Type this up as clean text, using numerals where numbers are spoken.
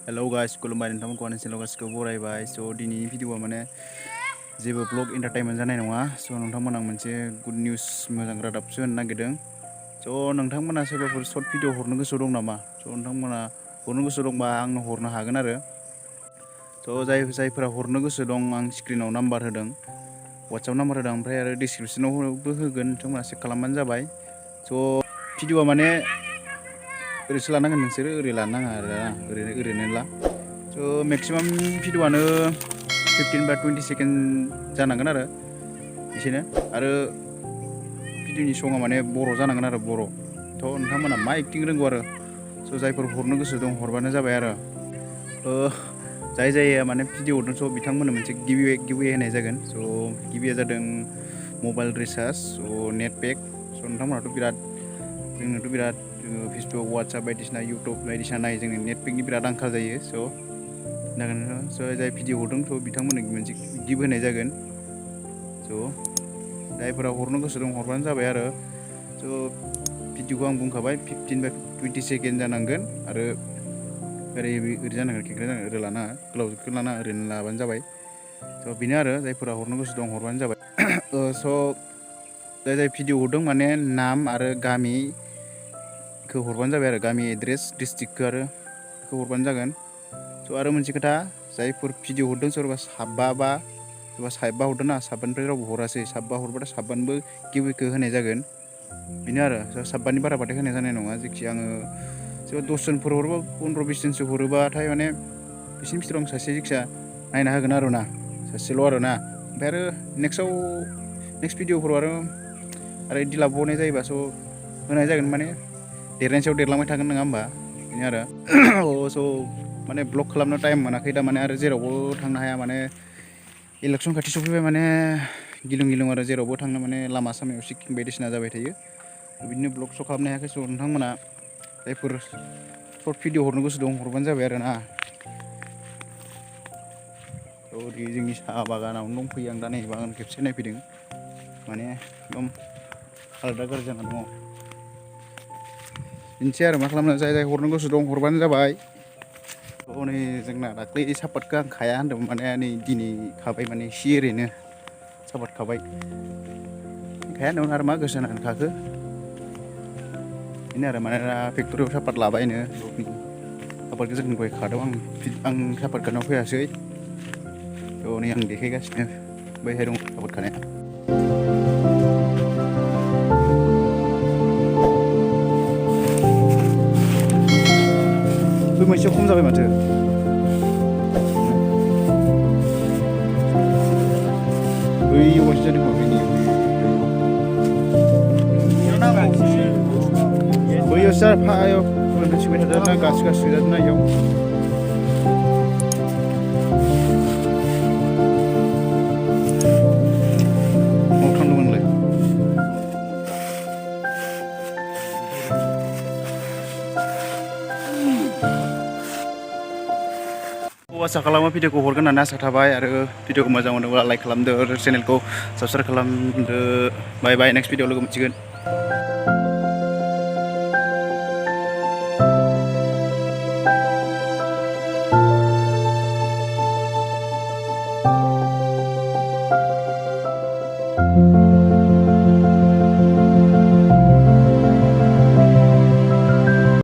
Hello guys, खुलुमबाय नोंथांमोनखौ आंनि चेनेलाव गासिखौबो बरायबाय। स' दिनैनि भिडिअआ माने जेबो ब्लग एन्टारटेनमेन्ट जानाय नङा। स' नोंथांमोना मोनसे गुड निउस मोजां रादाबसो होनो नागिरदों। स' नोंथांमोना सोरबाफोर सर्ट भिडिअ हरनो गोसो दं नामा? स' नोंथांमोना हरनो गोसो दंबा आंनो हरनो हागोन आरो। स' जायफोरा हरनो गोसो दं आं स्क्रिनाव नाम्बार होदों, वाट्सएप नाम्बार होदों, ओमफ्राय आरो डिसक्रिपसनावबो होगोन, नोंथांमोना चेक खालामबानो जाबाय। स' भिडिअआ माने ओरैसो लानांगोन, नोंसोरो ओरै लानाङा आरो ओरैनो ला। स' मेक्सिमाम भिडिअआनो 15 बा 20 सेकेन्ड जानांगोन आरो एसेनो, आरो भिडिअनि सङा माने बर' जानांगोन आरो बर'। थ' नोंथांमोना मा एक्टिं रोंगौ आरो। स' जायफोर हरनो गोसो दं हरबानो जाबाय आरो। जाय माने भिडिअ हरदों स' बिथांमोननो मोनसे गिभवे होनाय जागोन। स' गिभवेआ जादों मबाइल रिसार्ज, स' नेट पेक। स' नोंथांमोनाथ' जोंनोथ' बिराद फेसबुक, वाट्सएप बायदिसिना इउटुब बायदिसिना नायो, जोंनो नेट पेकनि बिराद आंखाल जायो। स' जाय भिडिअ हरदों थ' बिथांमोननो मोनसे गिफ्ट होनाय जागोन। स' जायफोरा हरनो गोसो दं हरबानो जाबाय आरो। स' भिडिअखौ आं बुंखाबाय 15 बा 20 सेकेन्ड जानांगोन, आरो ओरै जानांगोन, खेंख्रा जानांगोन, ओरै लानाङा, गोलावखौ लानाङा, ओरैनो लाबानो जाबाय। स' बेनो आरो, जायफोरा हरनो गोसो दं हरबानो जाबाय। स' जाय भिडिअ हरदों माने नाम आरो गामिखौ हरबानो जाबाय आरो, गामि एड्रेस, डिस्ट्रिक्टखौ आरो बेखौ हरबानो जागोन। स' आरो मोनसे खोथा, जायफोर भिडिअ हरदों सोरबा साबा हरदों ना, साबानिफ्राय रावबो हरासै, साबा हरबाथाय साबानोबो गिभवेखौ होनाय जागोन। बेनो आरो, साबानि बाराबाथाय होनाय जानाय नङा। जेखि आङो सोरबा 10 जनफोर हरोबा, 15-20 जनसो हरोबाथाय माने बिसोरनि बिथोराव आं सासे जायखिया नायना होगोन आरो ना, सासेल' आरो ना। ओमफ्राय आरो नेक्स्ट भिडिअफोराव आरो बिदि लाबावनाय जायोबा स' होनाय जागोन, माने देरनायनि सायाव देरलांबाय थागोन, नङा होमबा? बेनो आरो। स' माने ब्लग खालामनो टाइम मोनाखै दा, माने आरो जेरावबो थांनो हाया, माने इलेक्सन खाथि सफैबाय, माने गिलुं आरो जेरावबो थांनो, माने लामा सामायाव चेकिं बायदिसिना जाबाय थायो। बिदिनो ब्लग श' खालामनो हायाखै। स' नोंथांमोना जायफोर सर्ट भिडिअ हरनो गोसो दं हरबानो जाबाय आरो ना। ओरै जोंनि साहा बागानावनो दंफैयो आं दा, नै बागान खेबसे नायफैदों, माने एकदम हालोदा गाज्रि जाना दङ। बिनोसै आरो, मा खालामनो, जाय हरनो गोसो दं हरबानो जाबाय। नै जोंना दाख्लै सापातखौ आं खाया होनदोंमोन, माने नै दिनै खाबाय, माने एसे ओरैनो सापात खाबाय। खाया होनदोंमोन आरो मा गोसो होनानै खाखो। बेनो आरो, माने फेक्ट'रियाव सापात लाबायनो, सापातखौ जों दहाय खादों। आं सापात खानायाव फैयासै। थ' नै आं देखायगासिनो, बैहाय दं सापात खानाया। बै मोनसेया खम जाबाय माथो। बैयाव बांसिन जादों खोमा, बैयावसो फायाव मोनसिबाय थादों ना, गासिबो जादों ना इयाव। माव थांदोंमोनलाय? आसा खालामो भिडिअखौ हरगोन होननानै आसा थाबाय, आरो भिडिअखौ मोजां मोनोब्ला लाइक खालामदो, आरो चेनेलखौ साबस्क्राइब खालामदो। बाय बाय, नेक्स्ट भिडिअआव लोगो मोनसिगोन।